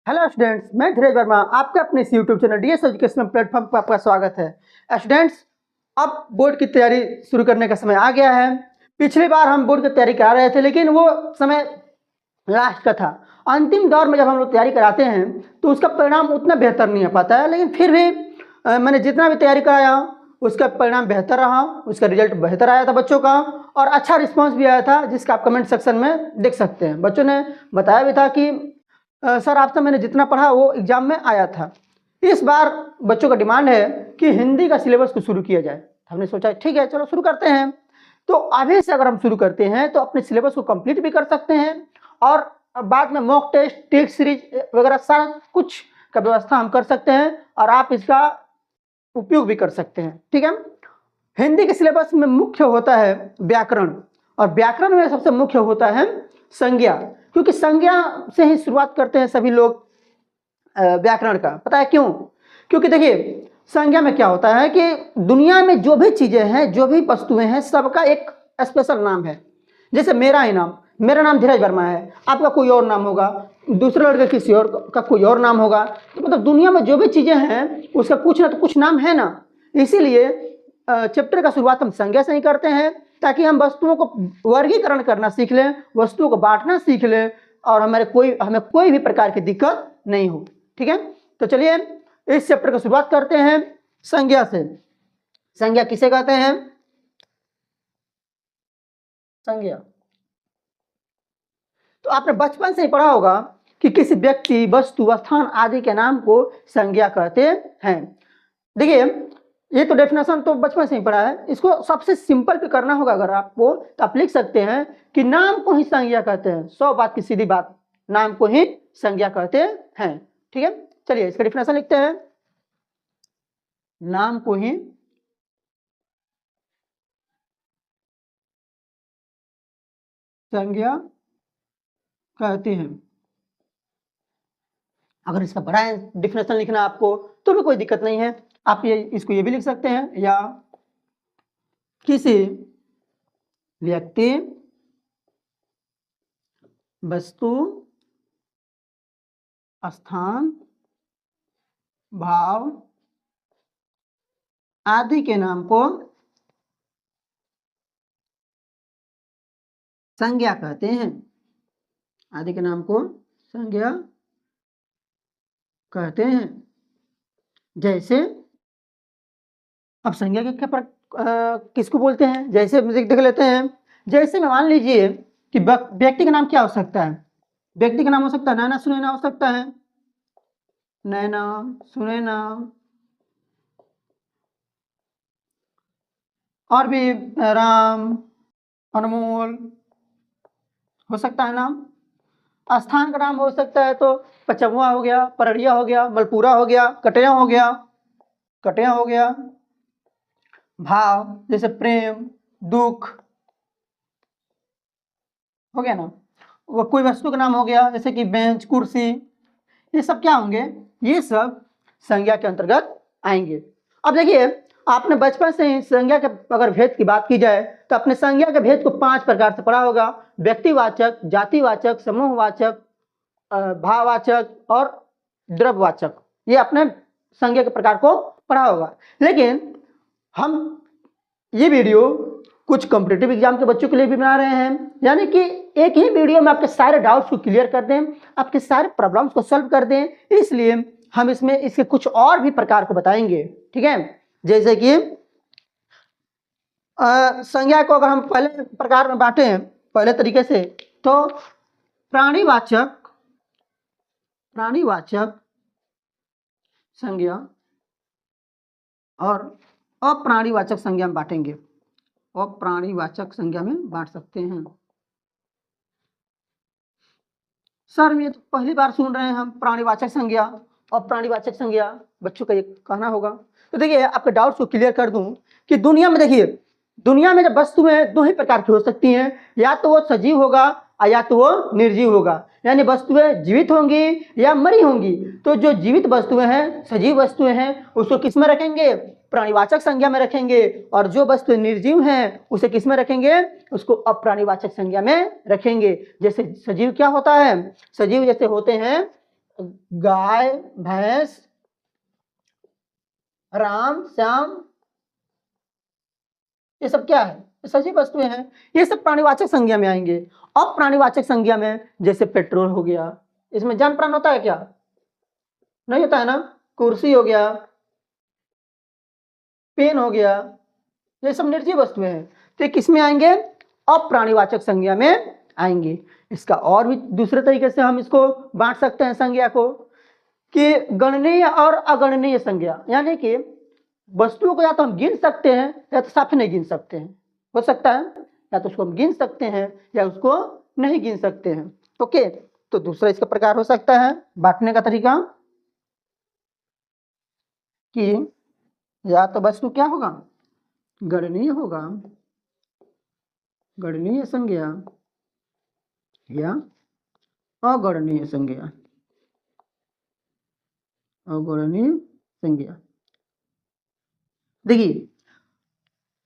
Hello students, मैं धीरज वर्मा आपके अपने इस YouTube channel DS education platform पर आपका स्वागत है। स्टूडेंट्स, अब बोर्ड की तैयारी शुरू करने का समय आ गया है। पिछली बार हम बोर्ड की तैयारी करा रहे थे, लेकिन वो समय लास्ट का था। अंतिम दौर में जब हम लोग तैयारी कराते हैं तो उसका परिणाम उतना बेहतर नहीं आ पाता है, लेकिन फिर भी मैंने जितना भी तैयारी कराया उसका परिणाम बेहतर रहा, उसका रिजल्ट बेहतर आया था बच्चों का, और अच्छा रिस्पॉन्स भी आया था, जिसका आप कमेंट सेक्शन में देख सकते हैं। बच्चों ने बताया भी था कि सर आपसे मैंने जितना पढ़ा वो एग्जाम में आया था। इस बार बच्चों का डिमांड है कि हिंदी का सिलेबस को शुरू किया जाए। हमने सोचा ठीक है, चलो शुरू करते हैं। तो अभी से अगर हम शुरू करते हैं तो अपने सिलेबस को कंप्लीट भी कर सकते हैं, और बाद में मॉक टेस्ट, टेस्ट सीरीज वगैरह सारा कुछ का व्यवस्था हम कर सकते हैं, और आप इसका उपयोग भी कर सकते हैं। ठीक है। हिंदी के सिलेबस में मुख्य होता है व्याकरण, और व्याकरण में सबसे मुख्य होता है संज्ञा, क्योंकि संज्ञा से ही शुरुआत करते हैं सभी लोग व्याकरण का। पता है क्यों? क्योंकि देखिए, संज्ञा में क्या होता है कि दुनिया में जो भी चीजें हैं, जो भी वस्तुएं हैं, सबका एक स्पेशल नाम है। जैसे मेरा ही नाम, मेरा नाम धीरज वर्मा है, आपका कोई और नाम होगा, दूसरे लड़के किसी और का कोई और नाम होगा। तो मतलब दुनिया में जो भी चीजें हैं उसका कुछ ना तो कुछ नाम है ना। इसीलिए चैप्टर का शुरुआत हम संज्ञा से ही करते हैं, ताकि हम वस्तुओं को वर्गीकरण करना सीख लें, वस्तुओं को बांटना सीख लें, और हमें कोई भी प्रकार की दिक्कत नहीं हो। ठीक है। तो चलिए इस चैप्टर की शुरुआत करते हैं संज्ञा से। संज्ञा किसे कहते हैं? संज्ञा तो आपने बचपन से ही पढ़ा होगा कि किसी व्यक्ति, वस्तु, स्थान आदि के नाम को संज्ञा कहते हैं। देखिए, ये तो डेफिनेशन तो बचपन से ही पढ़ा है। इसको सबसे सिंपल पे करना होगा अगर आपको, तो आप लिख सकते हैं कि नाम को ही संज्ञा कहते हैं। 100 बात की सीधी बात, नाम को ही संज्ञा कहते हैं। ठीक है। चलिए इसका डेफिनेशन लिखते हैं। नाम को ही संज्ञा कहते हैं। अगर इसका बड़ा डेफिनेशन लिखना आपको तो भी कोई दिक्कत नहीं है, आप इसको ये भी लिख सकते हैं, या किसी व्यक्ति, वस्तु, स्थान, भाव आदि के नाम को संज्ञा कहते हैं। आदि के नाम को संज्ञा कहते हैं। जैसे अब संज्ञा के क्या किसको बोलते हैं, जैसे देख लेते हैं। जैसे में मान लीजिए कि व्यक्ति का नाम क्या हो सकता है? व्यक्ति का नाम हो सकता है नैना सुनैना, हो सकता है नैना सुनैना, और भी राम, अनमोल हो सकता है नाम। स्थान का नाम हो सकता है तो पचमुआ हो गया, परड़िया हो गया, मलपुरा हो गया, कटिया हो गया, कटिया हो गया। भाव जैसे प्रेम, दुख हो गया ना। वो कोई वस्तु का नाम हो गया, जैसे कि बेंच, कुर्सी, ये सब क्या होंगे? ये सब संज्ञा के अंतर्गत आएंगे। अब देखिए, आपने बचपन से ही संज्ञा के अगर भेद की बात की जाए तो अपने संज्ञा के भेद को 5 प्रकार से पढ़ा होगा। व्यक्तिवाचक, जातिवाचक, समूहवाचक, भाववाचक और द्रव्यवाचक। ये अपने संज्ञा के प्रकार को पढ़ा होगा। लेकिन हम ये वीडियो कुछ कॉम्पिटिटिव एग्जाम के बच्चों के लिए भी बना रहे हैं, यानी कि एक ही वीडियो में आपके सारे डाउट्स को क्लियर कर दें, आपके सारे प्रॉब्लम्स को सॉल्व कर दें। इसलिए हम इसमें इसके कुछ और भी प्रकार को बताएंगे। ठीक है। जैसे कि संज्ञा को अगर हम पहले प्रकार में बांटे, पहले तरीके से, तो प्राणीवाचक संज्ञा और अप्राणीवाचक संज्ञा में बांटेंगे। अप्राणीवाचक संज्ञा में बांट सकते हैं। सर ये तो पहली बार सुन रहे हैं हम, प्राणीवाचक संज्ञा और प्राणीवाचक संज्ञा, बच्चों का ये कहना होगा। तो देखिए, आपके डाउट्स को क्लियर कर दूं कि दुनिया में, देखिए दुनिया में जब वस्तुएं 2 ही प्रकार की हो सकती हैं, या तो वो सजीव होगा या तो वो निर्जीव होगा। यानी वस्तुएं जीवित होंगी या मरी होंगी। तो जो जीवित वस्तुएं हैं, सजीव वस्तुएं हैं, उसको किस में रखेंगे? प्राणीवाचक संज्ञा में रखेंगे। और जो वस्तुएं निर्जीव हैं उसे किस में रखेंगे? उसको अप्राणीवाचक संज्ञा में रखेंगे। जैसे सजीव क्या होता है? सजीव जैसे होते हैं गाय, भैंस, राम, श्याम, ये सब क्या है? ये सजीव वस्तुएं हैं। ये सब प्राणीवाचक संज्ञा में आएंगे। अब प्राणीवाचक संज्ञा में जैसे पेट्रोल हो गया, इसमें जान प्राण होता है क्या? नहीं होता है ना। कुर्सी हो गया, पेन हो गया, ये सब निर्जीव वस्तुएं हैं। तो ये किस में आएंगे? अप्राणीवाचक संज्ञा में आएंगे। इसका और भी दूसरे तरीके से हम इसको बांट सकते हैं संज्ञा को, कि गणनीय और अगणनीय संज्ञा। यानी कि वस्तुओं को या तो हम गिन सकते हैं या तो साफ नहीं गिन सकते हैं। हो सकता है या तो उसको हम गिन सकते हैं या उसको नहीं गिन सकते हैं। ओके, तो दूसरा इसका प्रकार हो सकता है बांटने का तरीका, कि या तो वस्तु क्या होगा? गणनीय होगा, गणनीय संज्ञा, या अगणनीय संज्ञा, अगणनीय संज्ञा। देखिए,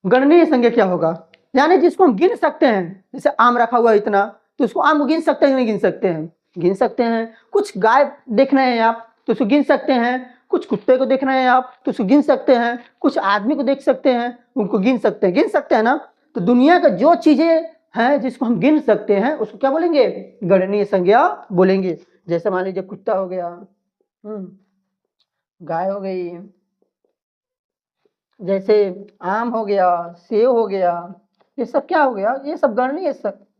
गणनीय संज्ञा क्या होगा? यानी जिसको हम गिन सकते हैं। जैसे आम रखा हुआ इतना, तो उसको आम को गिन सकते हैं नहीं गिन सकते हैं? गिन सकते हैं। कुछ गाय देख रहे हैं आप तो उसको गिन सकते हैं, कुछ कुत्ते को देख रहे हैं आप तो उसको गिन सकते हैं, कुछ आदमी को देख सकते हैं उनको गिन सकते हैं। गिन सकते हैं ना। तो दुनिया का जो चीजें हैं जिसको हम गिन सकते हैं उसको क्या बोलेंगे? गणनीय संज्ञा बोलेंगे। जैसे मान लीजिए कुत्ता हो गया, गाय हो गई, जैसे आम हो गया, सेब हो गया, ये सब क्या हो गया? ये सब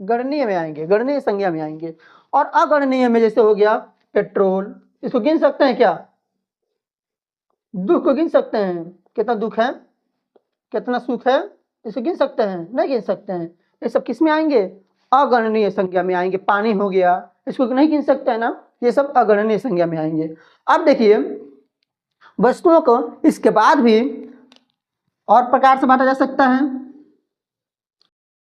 गणनीय में आएंगे, गणनीय संज्ञा में आएंगे। और अगणनीय में जैसे हो गया पेट्रोल, इसको गिन सकते हैं क्या? दुख को गिन सकते हैं, कितना दुख है, कितना सुख है, इसको गिन सकते हैं? नहीं गिन सकते हैं। ये सब किस में आएंगे? अगणनीय संज्ञा में आएंगे। पानी हो गया, इसको नहीं गिन सकते हैं ना, ये सब अगणनीय संज्ञा में आएंगे। अब देखिए, वस्तुओं को इसके बाद भी और प्रकार से बांटा जा सकता है।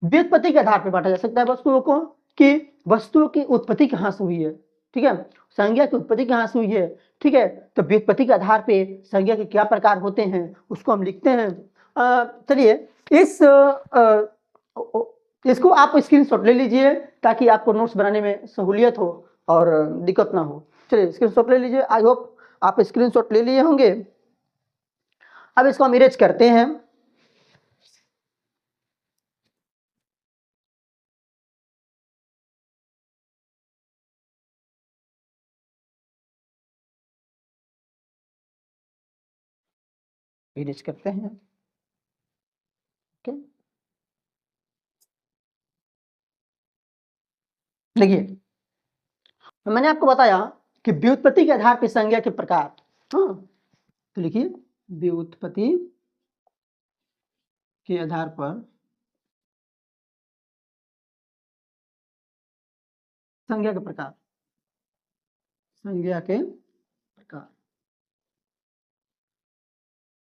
व्युत्पत्ति के आधार पर बांटा जा सकता है वस्तुओं को, कि वस्तुओं की उत्पत्ति कहाँ से हुई है। ठीक है, संज्ञा की उत्पत्ति कहाँ से हुई है। ठीक है, तो व्युत्पत्ति के आधार पे संज्ञा के क्या प्रकार होते हैं उसको हम लिखते हैं। चलिए इसको आप स्क्रीनशॉट ले लीजिए ताकि आपको नोट्स बनाने में सहूलियत हो और दिक्कत ना हो। चलिए स्क्रीनशॉट ले लीजिए। आई होप आप स्क्रीनशॉट ले लिए होंगे। अब इसको हम इरेज करते हैं। इरेज करते हैं। ओके, देखिए मैंने आपको बताया कि व्युत्पत्ति के आधार पर संज्ञा के प्रकार। हाँ, तो लिखिए व्युत्पत्ति के आधार पर संज्ञा के प्रकार, संज्ञा के प्रकार।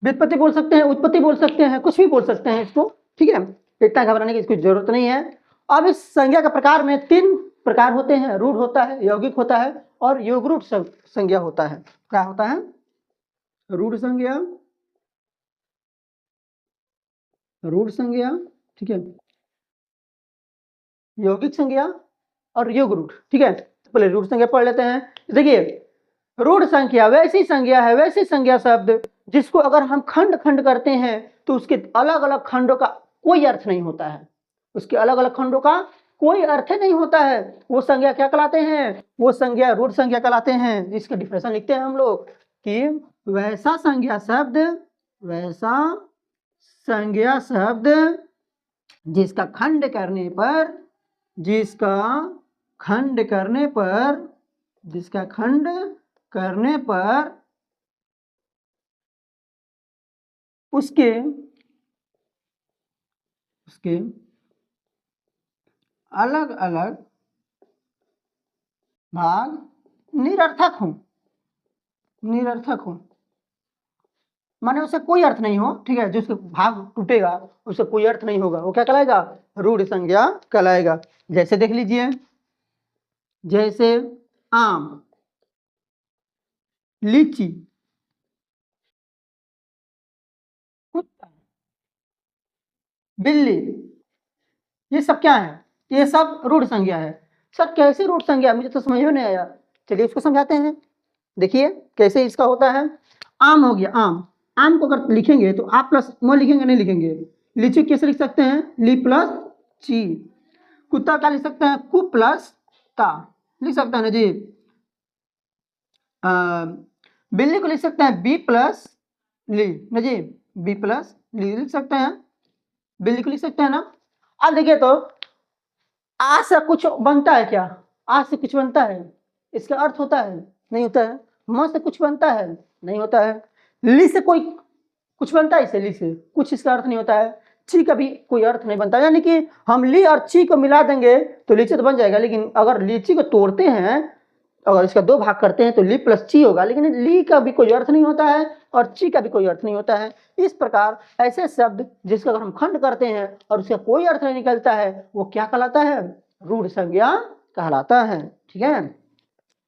व्युत्पत्ति बोल सकते हैं, उत्पत्ति बोल सकते हैं, कुछ भी बोल सकते हैं इसको। ठीक है, इतना घबराने की इसकी जरूरत नहीं है। अब इस संज्ञा के प्रकार में 3 प्रकार होते हैं। रूढ़ होता है, यौगिक होता है और योगरूढ़ संज्ञा होता है। क्या होता है? रूढ़ संज्ञा, रूढ़ संज्ञा, ठीक है, यौगिक संज्ञा और योगरूढ़। ठीक है, पहले रूढ़ संज्ञा पढ़ लेते हैं। देखिए, रूढ़ संख्या वैसी संज्ञा है, वैसी संज्ञा शब्द जिसको अगर हम खंड खंड करते हैं तो उसके अलग अलग खंडों का कोई अर्थ नहीं होता है। उसके अलग अलग खंडों का कोई अर्थ नहीं होता है। वो संज्ञा क्या कहलाते हैं? वो संज्ञा रूढ़ संज्ञा कहलाते हैं। जिसका डिफिनेशन लिखते हैं हम लोग कि वैसा संज्ञा शब्द, वैसा संज्ञा शब्द जिसका खंड करने पर, जिसका खंड करने पर, जिसका खंड करने पर उसके अलग अलग भाग निरर्थक हो, निरर्थक हो, माने उससे कोई अर्थ नहीं हो। ठीक है, जो उसके भाग टूटेगा उससे कोई अर्थ नहीं होगा, वो क्या कहलाएगा? रूढ़ संज्ञा कहलाएगा। जैसे देख लीजिए, जैसे आम, लीची, कुत्ता, बिल्ली, ये सब क्या है? ये सब रूढ़ संज्ञा है। सर कैसे रूढ़ संज्ञा? मुझे तो समझ में नहीं आया। चलिए इसको समझाते हैं। देखिए कैसे इसका होता है। आम हो गया, आम, आम को अगर लिखेंगे तो आ प्लस म लिखेंगे, नहीं लिखेंगे। लीची कैसे लिख सकते हैं, ली प्लस ची। कुत्ता क्या लिख सकते हैं, कु प्लस ता, लिख सकते हैं ना जी। बिल्ली को लिख सकते हैं बी प्लस ली ना जी, बी प्लस ली लिख सकते हैं, बिल्ली को लिख सकते हैं ना। अब देखिए तो आ से कुछ बनता है क्या, आ से कुछ बनता है, इसका अर्थ होता है, नहीं होता है। म से कुछ बनता है, नहीं होता है। ली से कोई कुछ बनता है, इसे ली से कुछ इसका अर्थ नहीं होता है। ची का भी कोई अर्थ नहीं बनता, यानी कि हम ली और ची को मिला देंगे तो लीची तो बन जाएगा, लेकिन अगर लीची को तोड़ते हैं, अगर इसका दो भाग करते हैं तो ली प्लस ची होगा, लेकिन ली का भी कोई अर्थ नहीं होता है और ची का भी कोई अर्थ नहीं होता है। इस प्रकार ऐसे शब्द जिसका अगर हम खंड करते हैं और उसका कोई अर्थ नहीं निकलता है, वो क्या कहलाता है, रूढ़ संज्ञा कहलाता है। ठीक है,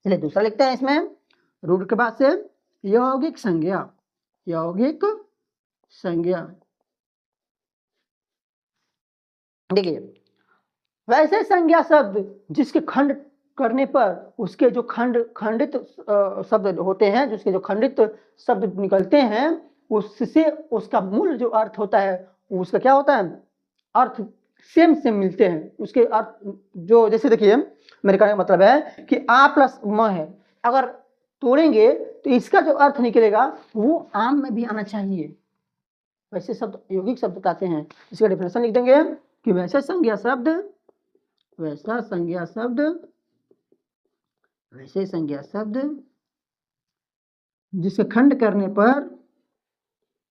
चलिए दूसरा लिखते हैं इसमें। रूढ़ के बाद से यौगिक संज्ञा, यौगिक संज्ञा। देखिए वैसे संज्ञा शब्द जिसके खंड करने पर उसके जो खंडित शब्द होते हैं, जिसके जो खंडित शब्द निकलते हैं, उससे उसका मूल जो अर्थ होता है उसका क्या होता है, अर्थ सेम सेम मिलते हैं उसके अर्थ। जो जैसे देखिए मेरे कहने का मतलब है कि आ प्लस म है, अगर तोड़ेंगे तो इसका जो अर्थ निकलेगा वो आम में भी आना चाहिए। वैसे शब्द यौगिक शब्द कहते हैं। इसका डेफिनेशन लिख देंगे कि वैसे संज्ञा शब्द, वैसा संज्ञा शब्द, वैसे संज्ञा शब्द जिसका खंड करने पर,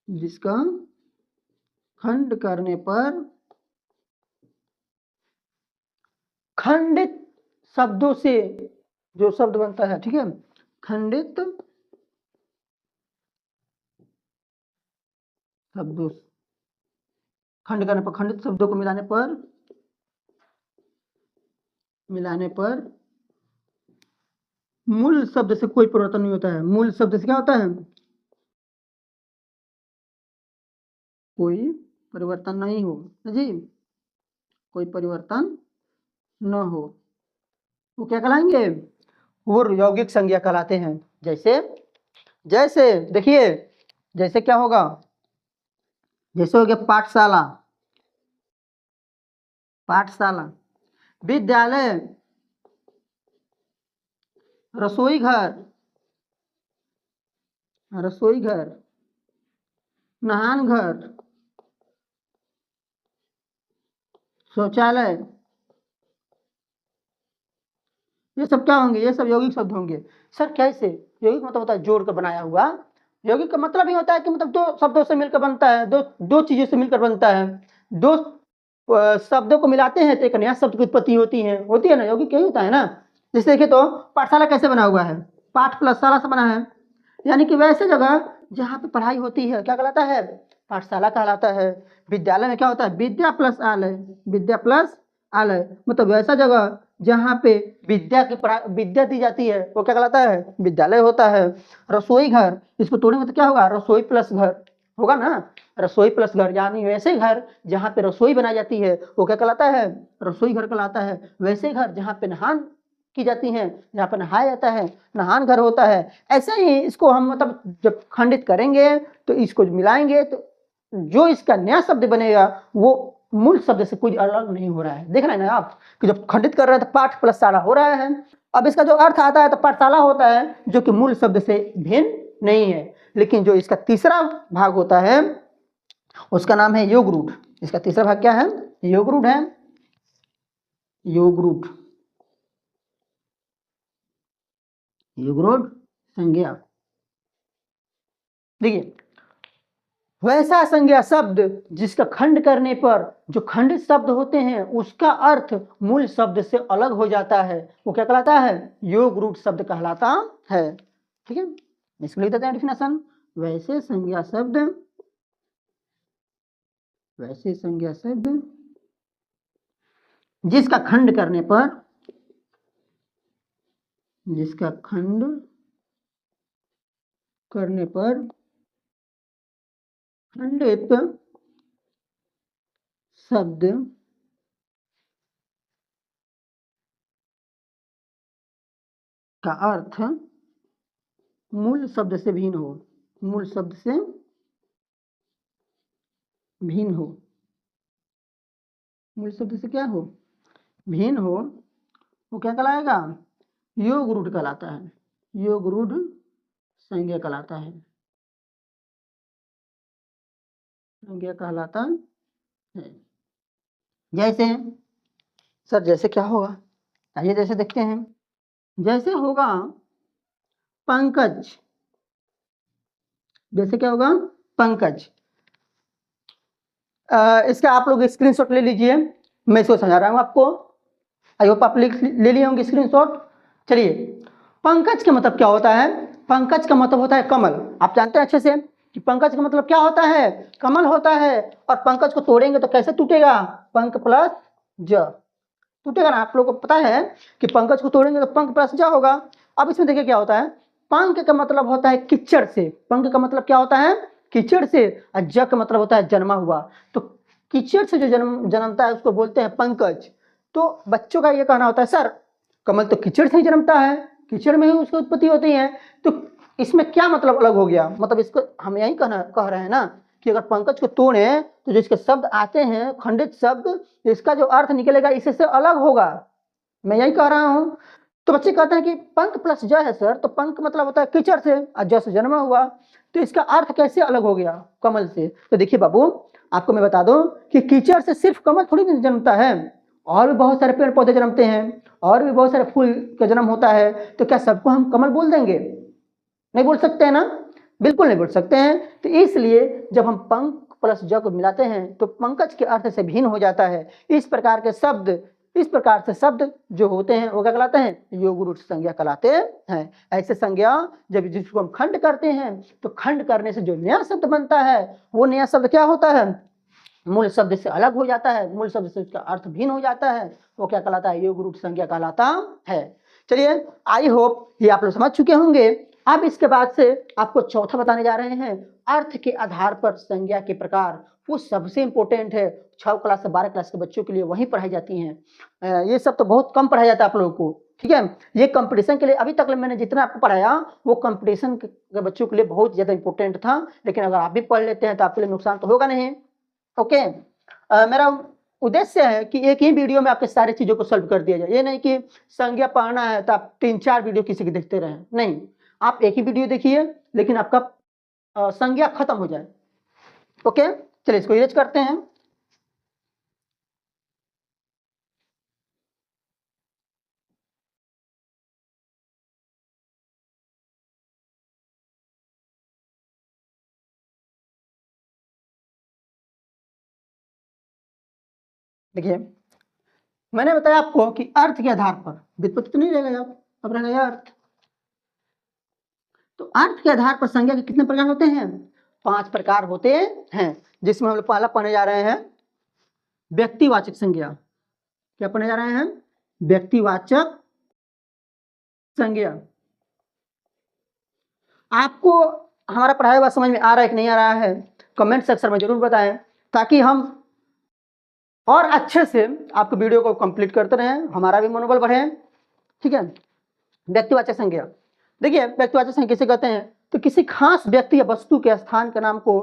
जिसका खंड करने पर खंडित शब्दों से जो शब्द बनता है, ठीक है, खंडित शब्दों, खंड करने पर, खंडित शब्दों को मिलाने पर मूल शब्द से कोई परिवर्तन नहीं होता है। मूल शब्द से क्या होता है, कोई परिवर्तन नहीं हो जी, कोई परिवर्तन न हो, वो क्या कहलाएंगे, वो यौगिक संज्ञा कहलाते हैं। जैसे जैसे देखिए, जैसे क्या होगा, जैसे हो गया पाठशाला, पाठशाला, विद्यालय, रसोई घर, रसोई घर, नहान घर, शौचालय, ये सब क्या होंगे, ये सब यौगिक शब्द होंगे। सर कैसे, यौगिक मतलब होता है जोड़ कर बनाया हुआ। यौगिक का मतलब ही होता है कि मतलब दो शब्दों से मिलकर बनता है, दो चीजों से मिलकर बनता है। दो शब्दों को मिलाते हैं तो एक नया शब्द की उत्पत्ति होती है ना, यौगिक यही होता है ना। जैसे देखिए तो पाठशाला कैसे बना हुआ है, पाठ प्लस शाला से बना है, यानी कि वैसे जगह जहाँ पे पढ़ाई होती है क्या कहलाता है, पाठशाला कहलाता है। विद्यालय में क्या होता है, विद्या प्लस आलय, विद्या प्लस आलय, मतलब वैसा जगह जहाँ पे विद्या दी जाती है वो क्या कहलाता है, विद्यालय होता है। रसोई घर, इसको तोड़ेंगे तो क्या होगा, रसोई प्लस घर होगा ना, रसोई प्लस घर, यानी वैसे घर जहाँ पे रसोई बनाई जाती है वो क्या कहलाता है, रसोई घर कहलाता है। वैसे घर जहाँ पे नहान की जाती है, जहाँ पर नहाया जाता है, नहान घर होता है। ऐसे ही इसको हम मतलब जब खंडित करेंगे तो इसको मिलाएंगे तो जो इसका नया शब्द बनेगा वो मूल शब्द से कोई अलग नहीं हो रहा है। देख रहे हैं ना आप कि जब खंडित कर रहे हैं तो पाठ प्लस शाला हो रहा है। अब इसका जो अर्थ आता है तो पाठशाला होता है, जो कि मूल शब्द से भिन्न नहीं है। लेकिन जो इसका तीसरा भाग होता है उसका नाम है योग रूढ़। इसका तीसरा भाग क्या है, योग रूढ़ है, योग रूढ़, योग रूढ़ संज्ञा। देखिए वैसा संज्ञा शब्द जिसका खंड करने पर जो खंडित शब्द होते हैं उसका अर्थ मूल शब्द से अलग हो जाता है, वो क्या कहलाता है, योग रूढ़ शब्द कहलाता है। ठीक है, इसको लिख देते हैं डेफिनेशन। वैसे संज्ञा शब्द, वैसे संज्ञा शब्द जिसका खंड करने पर, जिसका खंड करने पर खंडित शब्द का अर्थ मूल शब्द से भिन्न हो, मूल शब्द से भिन्न हो, मूल शब्द से क्या हो, भिन्न हो, वो क्या कहलाएगा, योग रूढ़ कहलाता है, योग रूढ़ संज्ञा कहलाता है, संज्ञा कहलाता है। जैसे सर जैसे क्या होगा, आइए जैसे देखते हैं, जैसे होगा पंकज, जैसे क्या होगा पंकज। इसका आप लोग स्क्रीनशॉट ले लीजिए, मैं इसको समझा रहा हूँ आपको, आई होप आप ले लिए होंगे स्क्रीनशॉट। चलिए, पंकज का मतलब क्या होता है, पंकज का मतलब होता है कमल। आप जानते हैं अच्छे से कि पंकज का मतलब क्या होता है, कमल होता है। और पंकज को तोड़ेंगे तो कैसे टूटेगा, पंक प्लस ज टूटेगा ना। आप लोगों को पता है कि पंकज को तोड़ेंगे तो पंक प्लस ज होगा। अब इसमें देखिए क्या होता है, पंक का मतलब होता है कीचड़ से, पंक का मतलब क्या होता है कीचड़ से, और ज का मतलब होता है जन्मा हुआ। तो कीचड़ से जो जन्मता है उसको बोलते हैं पंकज। तो बच्चों का ये कहना होता है सर कमल तो कीचड़ से ही जन्मता है, कीचड़ में ही उसकी उत्पत्ति होती है, तो इसमें क्या मतलब अलग हो गया, मतलब इसको हम यही कह रहे हैं ना कि अगर पंकज को तोड़े तो जो इसके शब्द आते हैं खंडित शब्द, इसका जो अर्थ निकलेगा इससे अलग होगा, मैं यही कह रहा हूं। तो बच्चे कहते हैं कि पंक प्लस ज है सर, तो पंक मतलब होता है कीचड़ से और ज से जन्मा हुआ, तो इसका अर्थ कैसे अलग हो गया कमल से। तो देखिए बाबू, आपको मैं बता दूं कि कीचड़ से सिर्फ कमल थोड़ी नहीं जन्मता है, और भी बहुत सारे पेड़ पौधे जन्मते हैं, और भी बहुत सारे फूल का जन्म होता है। तो क्या सबको हम कमल बोल देंगे, नहीं बोल सकते हैं ना, बिल्कुल नहीं बोल सकते हैं। तो इसलिए जब हम पंक प्लस ज को मिलाते हैं तो पंकज के अर्थ से भिन्न हो जाता है। इस प्रकार के शब्द, इस प्रकार से शब्द जो होते हैं वो क्या कहलाते हैं, योग रूढ़ संज्ञा कहलाते हैं। ऐसे संज्ञा जब जिसको हम खंड करते हैं तो खंड करने से जो नया शब्द बनता है वो नया शब्द क्या होता है, मूल शब्द से अलग हो जाता है, मूल शब्द से उसका अर्थ भिन्न हो जाता है, वो क्या कहलाता है, योग रूढ़ संज्ञा कहलाता है। चलिए, आई होप ये आप लोग समझ चुके होंगे। अब इसके बाद से आपको चौथा बताने जा रहे हैं, अर्थ के आधार पर संज्ञा के प्रकार। वो सबसे इंपॉर्टेंट है, 6 क्लास से 12 क्लास के बच्चों के लिए वही पढ़ाई जाती हैं। ये सब तो बहुत कम पढ़ाया जाता है आप लोगों को, ठीक है। ये कंपटीशन के लिए अभी तक मैंने जितना आपको पढ़ाया वो कंपटीशन के बच्चों के लिए बहुत ज्यादा इंपॉर्टेंट था, लेकिन अगर आप भी पढ़ लेते हैं तो आपके लिए नुकसान तो होगा नहीं। ओके, मेरा उद्देश्य है कि एक ही वीडियो में आपके सारी चीजों को सॉल्व कर दिया जाए। ये नहीं कि संज्ञा पढ़ना है तो आप 3-4 वीडियो किसी की देखते रहें, नहीं, आप एक ही वीडियो देखिए लेकिन आपका संज्ञा खत्म हो जाए। ओके, चलिए इसको इरेज करते हैं। देखिए, मैंने बताया आपको कि अर्थ के आधार पर, व्युत्पत्ति तो नहीं रहेगा, अब रहेगा अर्थ। तो अर्थ के आधार पर संज्ञा के कितने प्रकार होते हैं, 5 प्रकार होते हैं, जिसमें हम लोग पहला पढ़ने जा रहे हैं व्यक्तिवाचक संज्ञा। क्या पढ़ने जा रहे हैं, व्यक्तिवाचक संज्ञा। आपको हमारा पढ़ाया हुआ समझ में आ रहा है कि नहीं आ रहा है, कमेंट सेक्शन में जरूर बताएं, ताकि हम और अच्छे से आपको वीडियो को कंप्लीट करते रहें, हमारा भी मनोबल बढ़े, ठीक है। व्यक्तिवाचक संज्ञा, देखिए व्यक्तिवाचक संज्ञा किसे कहते हैं, तो किसी खास व्यक्ति या वस्तु के स्थान के नाम को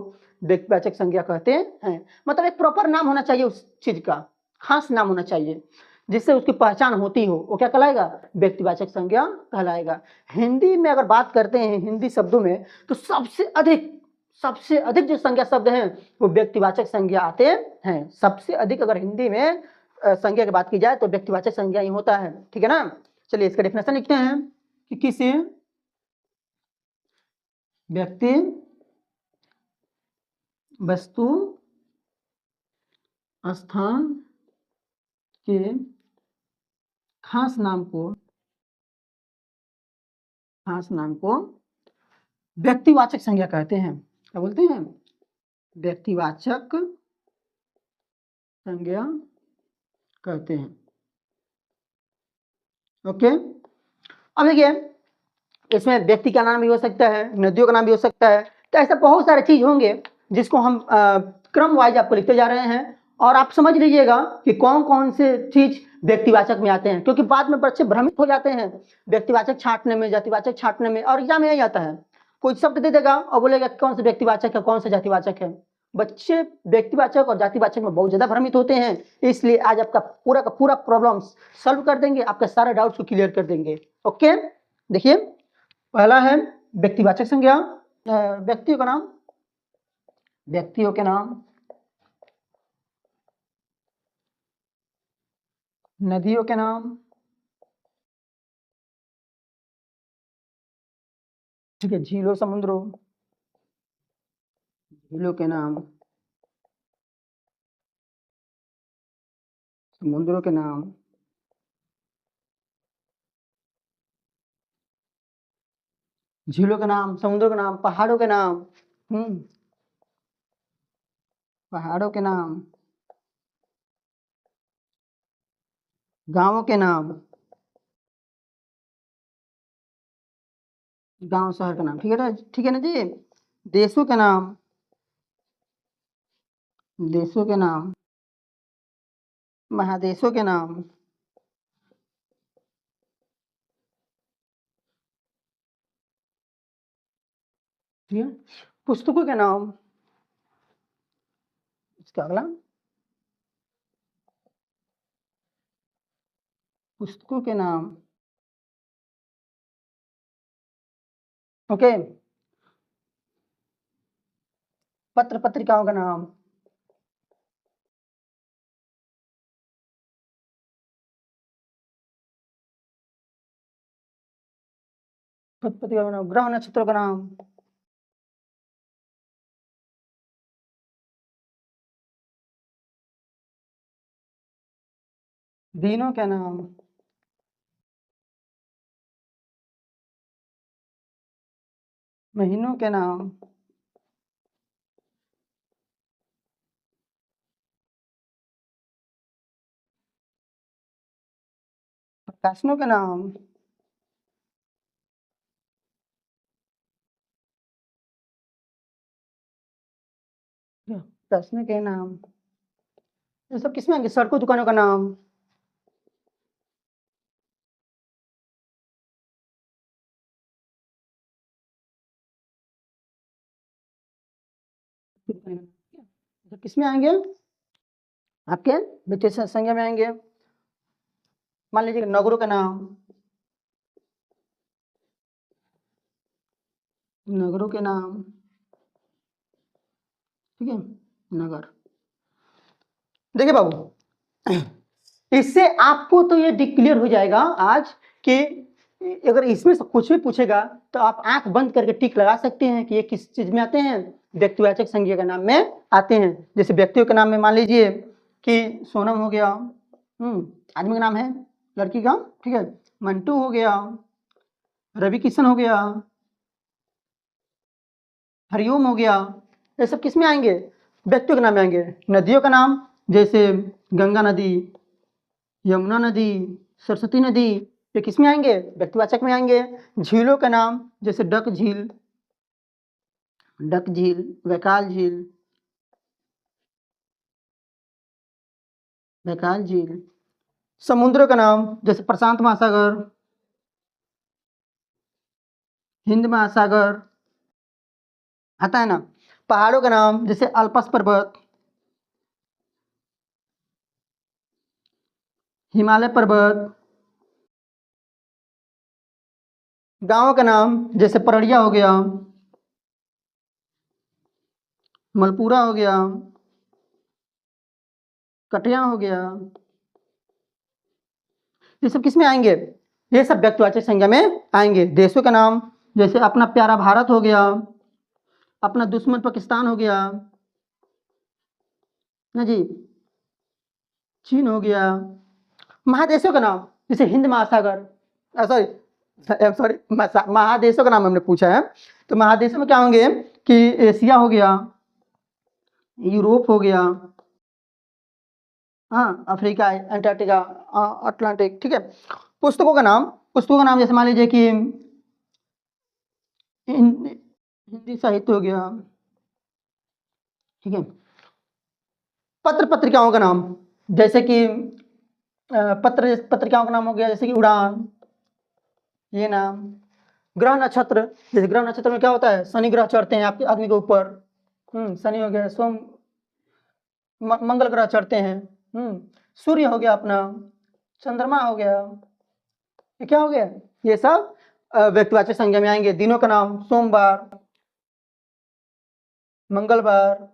व्यक्तिवाचक संज्ञा कहते हैं। मतलब एक प्रॉपर नाम होना चाहिए, उस चीज का खास नाम होना चाहिए जिससे उसकी पहचान होती हो, वो क्या कहलाएगा, व्यक्तिवाचक संज्ञा कहलाएगा। हिंदी में अगर बात करते हैं, हिंदी शब्दों में, तो सबसे अधिक जो संज्ञा शब्द हैं वो व्यक्तिवाचक संज्ञा आते हैं। सबसे अधिक अगर हिंदी में संज्ञा की बात की जाए तो व्यक्तिवाचक संज्ञा ही होता है, ठीक है ना। चलिए इसका डेफिनेशन लिखते हैं कि किसी व्यक्ति, वस्तु, स्थान के खास नाम को व्यक्तिवाचक संज्ञा कहते हैं। क्या बोलते हैं, व्यक्तिवाचक संज्ञा कहते हैं। ओके, अब देखिए इसमें व्यक्ति का नाम भी हो सकता है, नदियों का नाम भी हो सकता है, तो ऐसे बहुत सारे चीज होंगे जिसको हम क्रम वाइज आपको लिखते जा रहे हैं, और आप समझ लीजिएगा कि कौन कौन से चीज व्यक्तिवाचक में आते हैं, क्योंकि बाद में बच्चे भ्रमित हो जाते हैं व्यक्तिवाचक छांटने में, जातिवाचक छांटने में, और एग्जाम में यही आता है, कोई शब्द दे देगा और बोलेगा कौन सा व्यक्तिवाचक है कौन सा जातिवाचक है। बच्चे व्यक्तिवाचक और जातिवाचक में बहुत ज्यादा भ्रमित होते हैं, इसलिए आज आपका पूरा का पूरा प्रॉब्लम सॉल्व कर देंगे, आपके सारे डाउट्स को क्लियर कर देंगे। ओके, देखिए पहला है व्यक्तिवाचक संज्ञा, व्यक्तियों का नाम, व्यक्तियों के नाम, नदियों के नाम, ठीक है, झीलों समुद्रों, झीलों के नाम, समुद्रों के नाम, झीलों के नाम, समुद्रों के नाम, पहाड़ों के नाम, पहाड़ों के नाम, गांवों के नाम, गांव शहर का नाम, ठीक है ना जी। देशों के नाम, देशों के नाम, महादेशों के नाम, ठीक है, पुस्तकों के नाम, इसका अगला पुस्तकों के नाम, ओके, पत्र पत्रिकाओं का नाम, पत्र पत्रिकाओं का नाम, ग्रह नक्षत्रों का नाम, दिनों के नाम, महीनों के नाम, प्रकाशनों के नाम, प्रश्न के नाम, ये सब किसमें आएंगे, सड़कों दुकानों का नाम, सब किसमें आएंगे, आपके विशेषण संज्ञा में आएंगे। मान लीजिए नगरों का नाम, नगरों के नाम, ठीक है, नगर। देखिए बाबू, इससे आपको तो ये डिक्लेयर हो जाएगा आज कि अगर इसमें से कुछ भी पूछेगा तो आप आंख बंद करके टिक लगा सकते हैं कि ये किस चीज में आते हैं, व्यक्तिवाचक संज्ञा के नाम में आते हैं। जैसे व्यक्तियों के नाम में मान लीजिए कि सोनम हो गया, आदमी का नाम है, लड़की का, ठीक है, मंटू हो गया, रवि किशन हो गया, हरिओम हो गया, ये सब किस में आएंगे, व्यक्तियों के नाम में आएंगे। नदियों का नाम जैसे गंगा नदी, यमुना नदी, सरस्वती नदी, ये किस में आएंगे, व्यक्तिवाचक में आएंगे। झीलों का नाम जैसे डक झील, वैकाल झील, वैकाल झील। समुद्रों का नाम जैसे प्रशांत महासागर, हिंद महासागर, आता है ना। पहाड़ों का नाम जैसे अल्पस पर्वत, हिमालय पर्वत। गांवों का नाम जैसे परड़िया हो गया, मलपुरा हो गया, कटिया हो गया, ये सब किस में आएंगे, ये सब व्यक्तिवाचक संज्ञा में आएंगे। देशों का नाम जैसे अपना प्यारा भारत हो गया, अपना दुश्मन पाकिस्तान हो गया ना जी, चीन हो गया। महादेशों का नाम जैसे हिंद महासागर, सॉरी महादेशों का नाम हमने पूछा है, तो महादेशों में क्या होंगे कि एशिया हो गया, यूरोप हो गया, हाँ, अफ्रीका, अंटार्कटिका, अटलांटिक, ठीक है। पुस्तकों का नाम जैसे मान लीजिए कि हिंदी साहित्य हो गया, ठीक है। पत्र पत्रिकाओं का नाम जैसे कि पत्रिकाओं का नाम हो गया, जैसे कि उड़ान, ये नाम। ग्रह नक्षत्र, जैसे ग्रह नक्षत्र में क्या होता है, शनि ग्रह चढ़ते हैं आपके आदमी के ऊपर। शनि हो गया, सोम मंगल ग्रह चढ़ते हैं। सूर्य हो गया अपना, चंद्रमा हो गया, ये क्या हो गया, ये सब व्यक्तिवाचक संज्ञा में आएंगे। दिनों का नाम, सोमवार, मंगलवार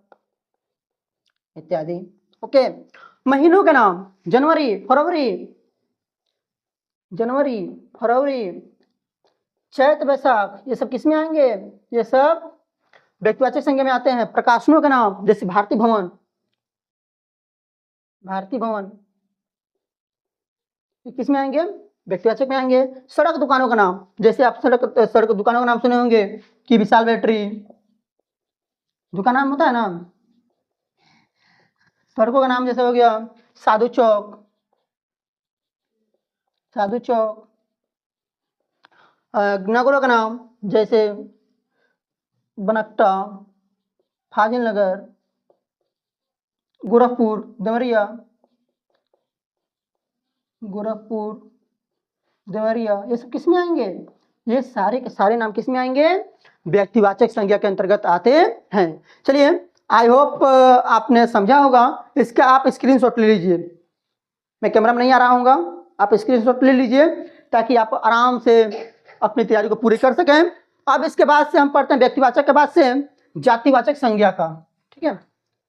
इत्यादि। ओके। महीनों के नाम, जनवरी, फरवरी, चैत, वैशाख, ये सब किस में आएंगे, ये सब व्यक्तिवाचक संज्ञा में आते हैं। प्रकाशनों के नाम, जैसे भारती भवन, ये किस में आएंगे, व्यक्तिवाचक में आएंगे। सड़क दुकानों का नाम, जैसे आप सड़क दुकानों का नाम सुने होंगे कि विशाल बैटरी, दुकान नाम होता है ना। सड़कों का नाम जैसे हो गया साधु चौक, नगरों का नाम, जैसे बनकटा, फाजिल नगर, गोरखपुर, देवरिया, ये सब किस में आएंगे, ये सारे के सारे नाम किस में आएंगे, व्यक्तिवाचक संज्ञा के अंतर्गत आते हैं। चलिए, आई होप आपने समझा होगा। इसका आप स्क्रीनशॉट ले लीजिए, मैं कैमरा में नहीं आ रहा हूँगा, आप स्क्रीनशॉट ले लीजिए ताकि आप आराम से अपनी तैयारी को पूरी कर सकें। अब इसके बाद से हम पढ़ते हैं व्यक्तिवाचक के बाद से जातिवाचक संज्ञा का। ठीक है,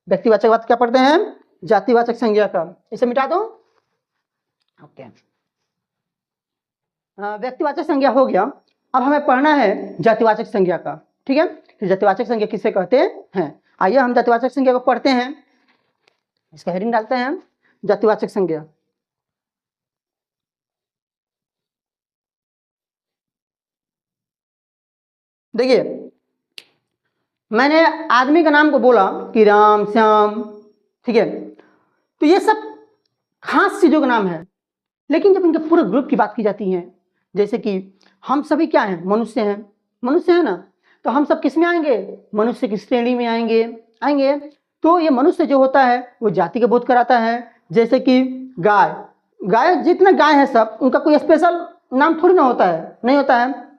व्यक्तिवाचक बाद क्या पढ़ते हैं, जातिवाचक संज्ञा का। इसे मिटा दो। ओके, व्यक्तिवाचक संज्ञा हो गया। अब हमें पढ़ना है जातिवाचक संज्ञा का। ठीक है, तो जातिवाचक संज्ञा किसे कहते हैं, आइए हम जातिवाचक संज्ञा को पढ़ते हैं। इसका हेडिंग डालते हैं, जातिवाचक संज्ञा। देखिए, मैंने आदमी का नाम को बोला कि राम, श्याम, ठीक है, तो ये सब खास चीजों का नाम है। लेकिन जब इनके पूरे ग्रुप की बात की जाती है, जैसे कि हम सभी क्या हैं, मनुष्य है ना, तो हम सब किस में आएंगे, मनुष्य की श्रेणी में आएंगे। तो ये मनुष्य जो होता है वो जाति का बोध कराता है। जैसे कि गाय, जितने गाय है सब, उनका कोई स्पेशल नाम थोड़ी ना होता है, नहीं होता है।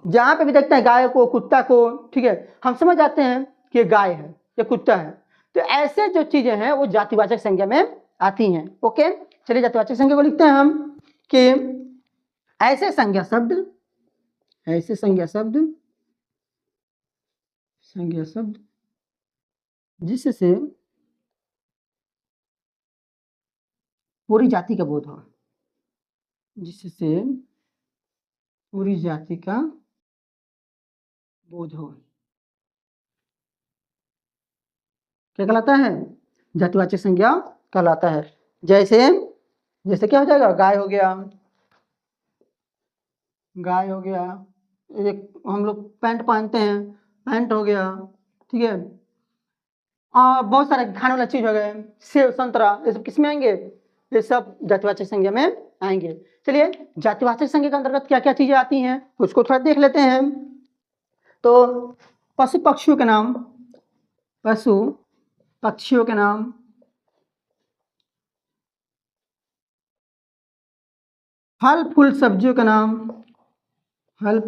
जहाँ पे भी देखते हैं गाय को, कुत्ता को, ठीक है, हम समझ जाते हैं कि गाय है या कुत्ता है। तो ऐसे जो चीजें हैं वो जातिवाचक संज्ञा में आती हैं। ओके, चलिए जातिवाचक संज्ञा को लिखते हैं हम कि ऐसे संज्ञा शब्द जिससे पूरी जाति का बोध हो, क्या कहलाता है, जातिवाचक संज्ञा कहलाता है। जैसे क्या हो जाएगा, गाय हो गया, एक हम लोग पैंट पहनते हैं, पैंट हो गया, ठीक है। और बहुत सारे खाने वाला चीज हो गए, सेब, संतरा, ये सब किस में आएंगे, ये सब जातिवाचक संज्ञा में आएंगे। चलिए, जातिवाचक संज्ञा के अंतर्गत क्या क्या चीजें आती हैं उसको थोड़ा देख लेते हैं। तो पशु पक्षियों के नाम, फल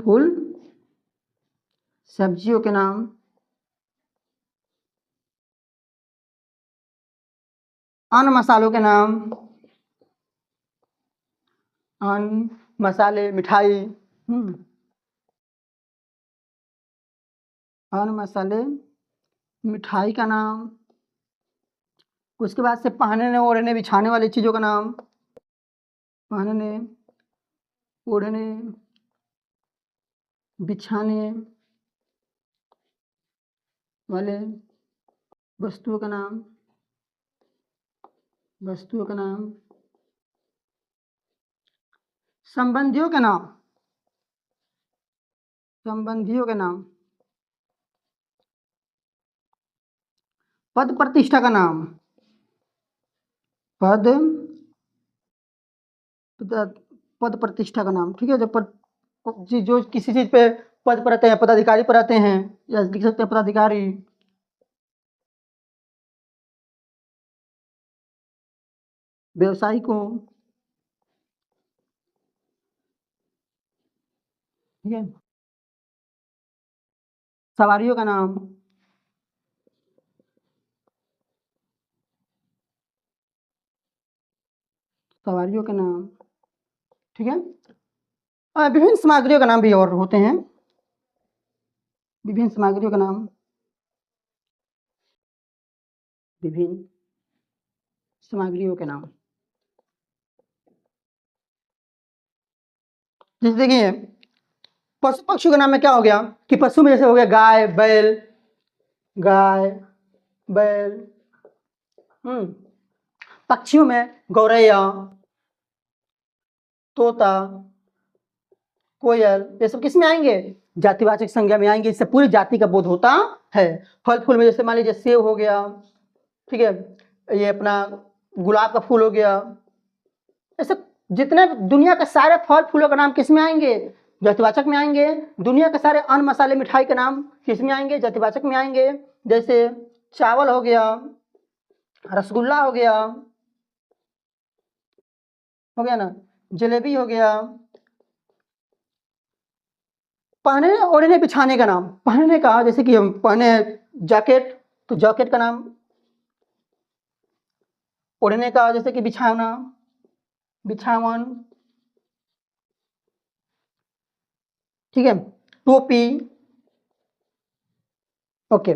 फूल सब्जियों के नाम, अन्न मसालों के नाम, अन्न मसाले, मिठाई, अन्न मसाले, मिठाई का नाम। उसके बाद से पहनने ओढ़ने बिछाने वाली चीजों का नाम, पहनने ओढ़ने बिछाने वाले वस्तुओं का नाम, संबंधियों के नाम, पद प्रतिष्ठा का नाम, पद प्रतिष्ठा का नाम, ठीक है। जो किसी चीज पे पद पर रहते हैं, पदाधिकारी पर रहते हैं, या लिख सकते हैं पदाधिकारी। व्यवसायिकों, ठीक है। सवारियों का नाम, सवारियों के नाम, ठीक है। विभिन्न सामग्रियों का नाम भी और होते हैं, विभिन्न सामग्रियों का नाम, विभिन्न सामग्रियों के नाम। जैसे देखिए पशु पक्षियों के नाम में क्या हो गया कि पशु में जैसे हो गया गाय बैल, गाय बैल। पक्षियों में गौरैया, तोता, कोयल, ये सब किस में आएंगे? जातिवाचक संज्ञा में आएंगे। इससे पूरी जाति का बोध होता है। फल फूल में जैसे मान लीजिए सेब हो गया, ठीक है, ये अपना गुलाब का फूल हो गया, ऐसे जितने दुनिया के सारे फल फूलों का नाम किस में आएंगे? जातिवाचक में आएंगे। दुनिया के सारे अन्न मसाले मिठाई के नाम किस में आएंगे? जातिवाचक में आएंगे। जैसे चावल हो गया, रसगुल्ला हो गया ना, जलेबी हो गया। पहनने ओढ़ने बिछाने का नाम, पहनने का जैसे कि हम पहने जैकेट तो जैकेट का नाम, ओढ़ने का जैसे कि बिछाना, बिछावन, ठीक है, टोपी। ओके।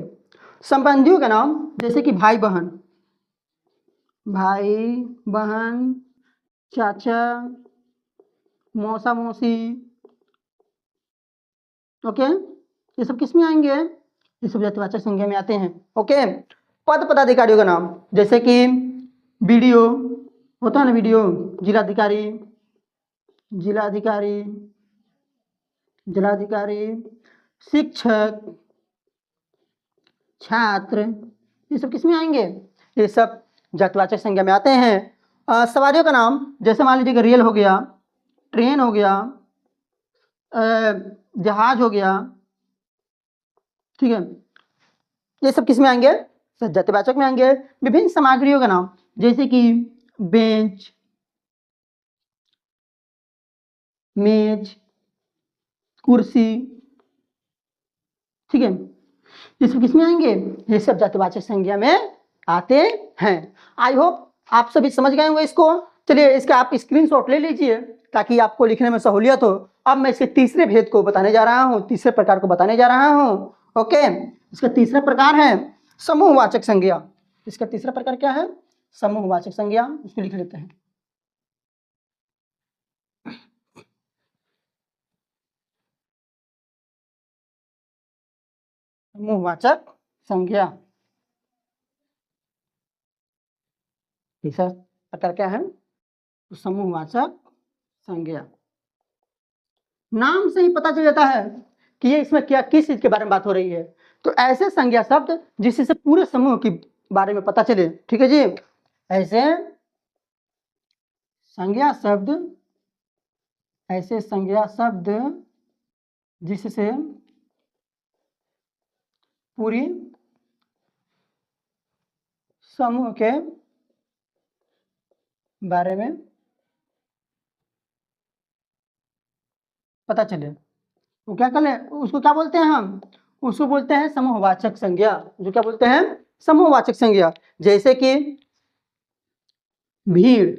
संबंधियों का नाम जैसे कि भाई बहन, भाई बहन, चाचा, मौसा मौसी। ओके, ये सब किस में आएंगे? ये सब जातिवाचक संज्ञा में आते हैं। ओके। पद पदाधिकारियों का नाम जैसे कि बीडीओ होता है ना, बीडीओ, जिलाधिकारी, जिलाधिकारी, जिलाधिकारी, शिक्षक, छात्र, ये सब किस में आएंगे? ये सब जातिवाचक संज्ञा में आते हैं। सवारियों का नाम जैसे मान लीजिए रेल हो गया, ट्रेन हो गया, जहाज हो गया, ठीक है, ये सब किस में आएंगे? जातिवाचक में आएंगे। विभिन्न सामग्रियों का नाम जैसे कि बेंच, मेज, कुर्सी, ठीक है, ये सब किस में आएंगे? ये सब जातिवाचक संज्ञा में आते हैं। आई होप आप सभी समझ गए होंगे इसको। चलिए इसका आप स्क्रीनशॉट ले लीजिए ताकि आपको लिखने में सहूलियत हो। अब मैं इसके तीसरे भेद को बताने जा रहा हूँ, तीसरे प्रकार को बताने जा रहा हूँ। ओके, इसका तीसरा प्रकार है समूहवाचक संज्ञा। इसका तीसरा प्रकार क्या है? समूहवाचक संज्ञा। इसको लिख लेते हैं। समूहवाचक संज्ञा तीसरा प्रकार क्या है? तो समूहवाचक संज्ञा। नाम से ही पता चल जाता है कि ये इसमें क्या किस चीज के बारे में बात हो रही है। तो ऐसे संज्ञा शब्द जिससे पूरे समूह के बारे में पता चले, ठीक है जी। ऐसे संज्ञा शब्द, ऐसे संज्ञा शब्द जिससे पूरी समूह के बारे में पता चले, वो क्या कर ले, उसको क्या बोलते हैं हम? उसको बोलते हैं समूहवाचक संज्ञा। जो क्या बोलते हैं? समूहवाचक संज्ञा। जैसे कि भीड़,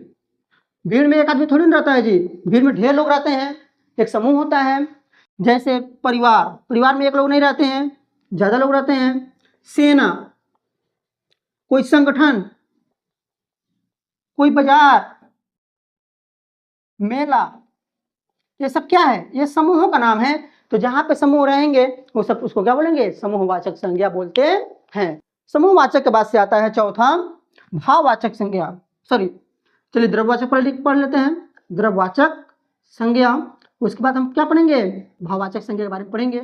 भीड़ में एक आदमी थोड़ी ना रहता है जी, भीड़ में ढेर लोग रहते हैं, एक समूह होता है। जैसे परिवार, परिवार में एक लोग नहीं रहते हैं, ज्यादा लोग रहते हैं। सेना, कोई संगठन, कोई बाजार, मेला, ये सब क्या है? ये समूहों का नाम है। तो जहां पे समूह रहेंगे वो सब उसको क्या बोलेंगे? समूहवाचक संज्ञा बोलते हैं। समूहवाचक के बाद से आता है चौथा भाववाचक संज्ञा, सॉरी, चलिए द्रव्यवाचक पढ़ लेते हैं। द्रव्यवाचक संज्ञा, उसके बाद हम क्या पढ़ेंगे? भाववाचक संज्ञा के बारे में पढ़ेंगे।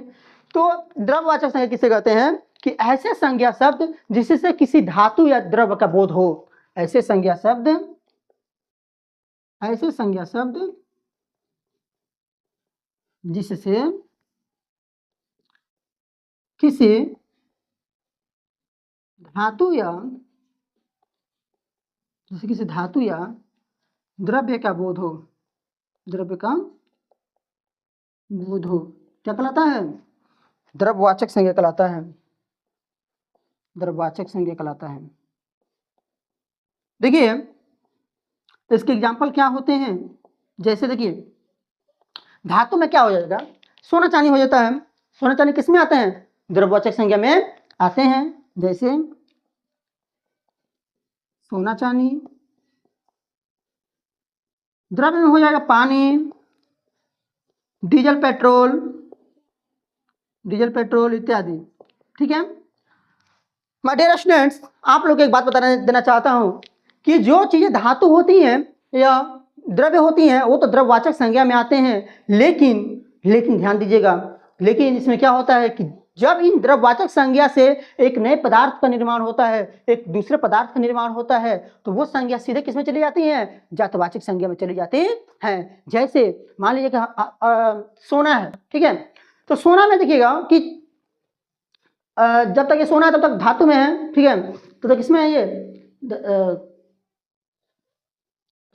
तो द्रव्यवाचक संज्ञा किसे कहते हैं? कि ऐसे संज्ञा शब्द जिससे किसी धातु या द्रव्य का बोध हो। ऐसे संज्ञा शब्द, ऐसे संज्ञा शब्द जिससे किसी धातु या, जैसे किसी धातु या द्रव्य का बोध हो, द्रव्य का बुधो क्या कहलाता है? द्रव्यवाचक संज्ञा कहलाता है। द्रव्यवाचक संज्ञा कहलाता है। देखिए इसके एग्जाम्पल क्या होते हैं, जैसे देखिए धातु में क्या हो जाएगा, सोना चांदी हो जाता है। सोना चांदी किस में आते हैं? द्रव्यवाचक संज्ञा में आते हैं। जैसे सोना चांदी, द्रव्य में हो जाएगा पानी, डीजल पेट्रोल इत्यादि। ठीक है माय डियर स्टूडेंट्स, आप लोग को एक बात देना चाहता हूं कि जो चीजें धातु होती हैं या द्रव्य होती हैं वो तो द्रव्यवाचक संज्ञा में आते हैं, लेकिन ध्यान दीजिएगा, लेकिन इसमें क्या होता है कि जब इन द्रव्यवाचक संज्ञा से एक नए पदार्थ का निर्माण होता है, एक दूसरे पदार्थ का निर्माण होता है, तो वो संज्ञा सीधे किसमें चली जाती है? जातिवाचक संज्ञा में चली जाती है। जैसे मान लीजिए कि सोना है, ठीक है, तो सोना में देखिएगा कि जब तक ये सोना है तब तक धातु में है, ठीक है, तो तक इसमें है ये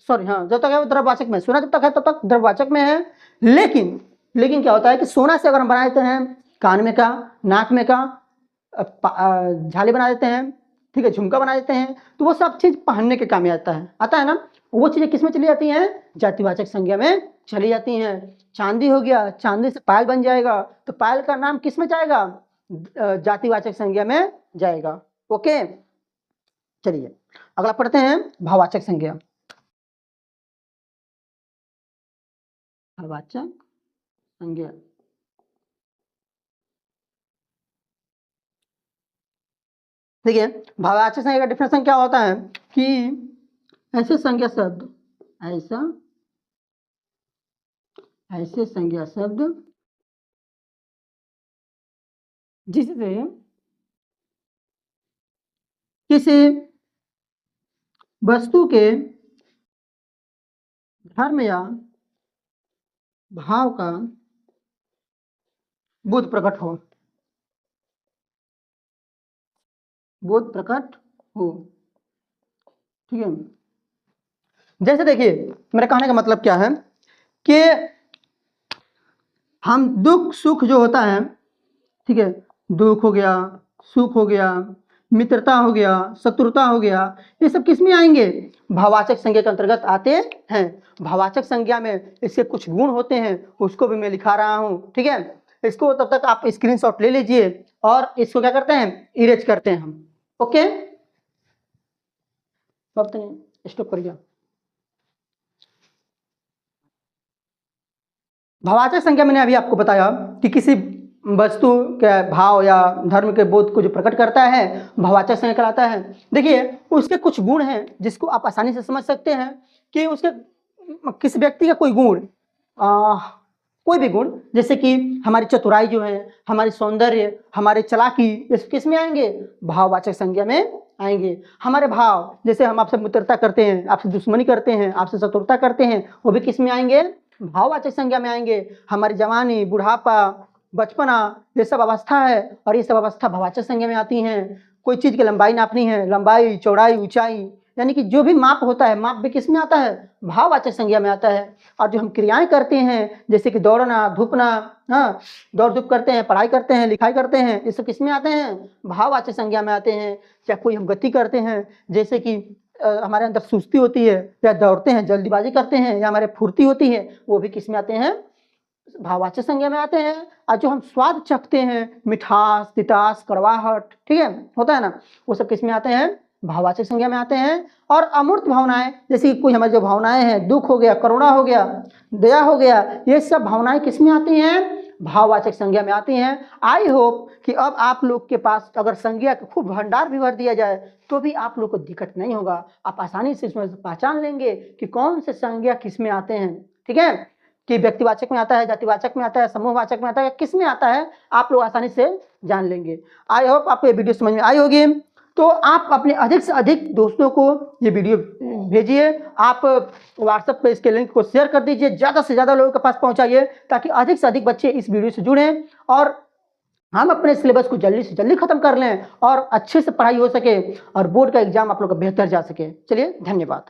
सॉरी हाँ, जब तक है वो द्रव्यवाचक में, सोना जब तक है तब तक द्रव्यवाचक में है। लेकिन क्या होता है कि सोना से अगर हम बना देते हैं कान में का, नाक में का झाली बना देते हैं, ठीक है, झुमका बना देते हैं, तो वो सब चीज पहनने के काम में आता है ना, वो चीजें किस में चली जाती हैं? जातिवाचक संज्ञा में चली जाती हैं। चांदी हो गया, चांदी से पायल बन जाएगा, तो पायल का नाम किस में जाएगा? जातिवाचक संज्ञा में जाएगा। ओके चलिए अगला पढ़ते हैं भाववाचक संज्ञा। भाववाचक संज्ञा देखिए भाववाचक संज्ञा का डिफिनेशन क्या होता है कि ऐसे संज्ञा शब्द ऐसे संज्ञा शब्द जिससे किसी वस्तु के धर्म या भाव का बोध प्रकट हो, ठीक है। जैसे देखिए मेरे कहने का मतलब क्या है कि हम दुख सुख जो होता है, ठीक है, दुख हो गया, सुख हो गया, मित्रता हो गया, शत्रुता हो गया, ये सब किस में आएंगे? भाववाचक संज्ञा के अंतर्गत आते हैं। भाववाचक संज्ञा में इसके कुछ गुण होते हैं, उसको भी मैं लिखा रहा हूँ, ठीक है। इसको तब तक आप स्क्रीनशॉट ले लीजिए और इसको क्या करते हैं? इरेज करते हैं हम। ओके स्टॉप करिए। भाववाचक संज्ञा मैंने अभी आपको बताया कि किसी वस्तु के भाव या धर्म के बोध को जो प्रकट करता है भाववाचक संज्ञा कहलाता है। देखिए उसके कुछ गुण हैं जिसको आप आसानी से समझ सकते हैं कि उसके किसी व्यक्ति का कोई गुण, कोई भी गुण, जैसे कि हमारी चतुराई जो है, हमारी सौंदर्य, हमारी चालाकी, ये किस में आएंगे? भाववाचक संज्ञा में आएंगे। हमारे भाव, जैसे हम आपसे मित्रता करते हैं, आपसे दुश्मनी करते हैं, आपसे शत्रुता करते हैं, वो भी किस में आएंगे? भाववाचक संज्ञा में आएंगे। हमारी जवानी, बुढ़ापा, बचपना, ये सब अवस्था है और ये सब अवस्था भाववाचक संज्ञा में आती हैं। कोई चीज की लंबाई नापनी है, लंबाई, चौड़ाई, ऊंचाई, यानी कि जो भी माप होता है, माप भी किस में आता है? भाववाचक संज्ञा में आता है। और जो हम क्रियाएं करते हैं जैसे कि दौड़ना, धूपना, हाँ, दौड़ धूप करते हैं, पढ़ाई करते हैं, लिखाई करते हैं, ये सब किस में आते हैं? भाववाचक संज्ञा में आते हैं। या कोई हम गति करते हैं जैसे कि हमारे अंदर सुस्ती होती है, या दौड़ते हैं, जल्दीबाजी करते हैं, या हमारे फुर्ती होती है, वो भी किस में आते हैं? भाववाचक संज्ञा में आते हैं। और जो हम स्वाद चखते हैं, मिठास, तितास, कड़वाहट, ठीक है, होता है ना, वो सब किस में आते हैं? भाववाचक संज्ञा में आते हैं। और अमूर्त भावनाएं, जैसे कोई हमारी जो भावनाएं हैं, दुख हो गया, करुणा हो गया, दया हो गया, ये सब भावनाएं किस में आती हैं? भाववाचक संज्ञा में आती हैं। आई होप कि अब आप लोग के पास अगर संज्ञा का खूब भंडार भी भर दिया जाए तो भी आप लोग को दिक्कत नहीं होगा, आप आसानी से इसमें पहचान लेंगे कि कौन से संज्ञा किस में आते हैं, ठीक है, कि व्यक्तिवाचक में आता है, जातिवाचक में आता है, समूहवाचक में आता है, किस में आता है, आप लोग आसानी से जान लेंगे। आई होप आपको ये वीडियो समझ में आई होगी। तो आप अपने अधिक से अधिक दोस्तों को ये वीडियो भेजिए, आप व्हाट्सएप पे इसके लिंक को शेयर कर दीजिए, ज़्यादा से ज़्यादा लोगों के पास पहुंचाइए ताकि अधिक से अधिक बच्चे इस वीडियो से जुड़ें और हम अपने सिलेबस को जल्दी से जल्दी खत्म कर लें और अच्छे से पढ़ाई हो सके और बोर्ड का एग्जाम आप लोग का बेहतर जा सके। चलिए धन्यवाद।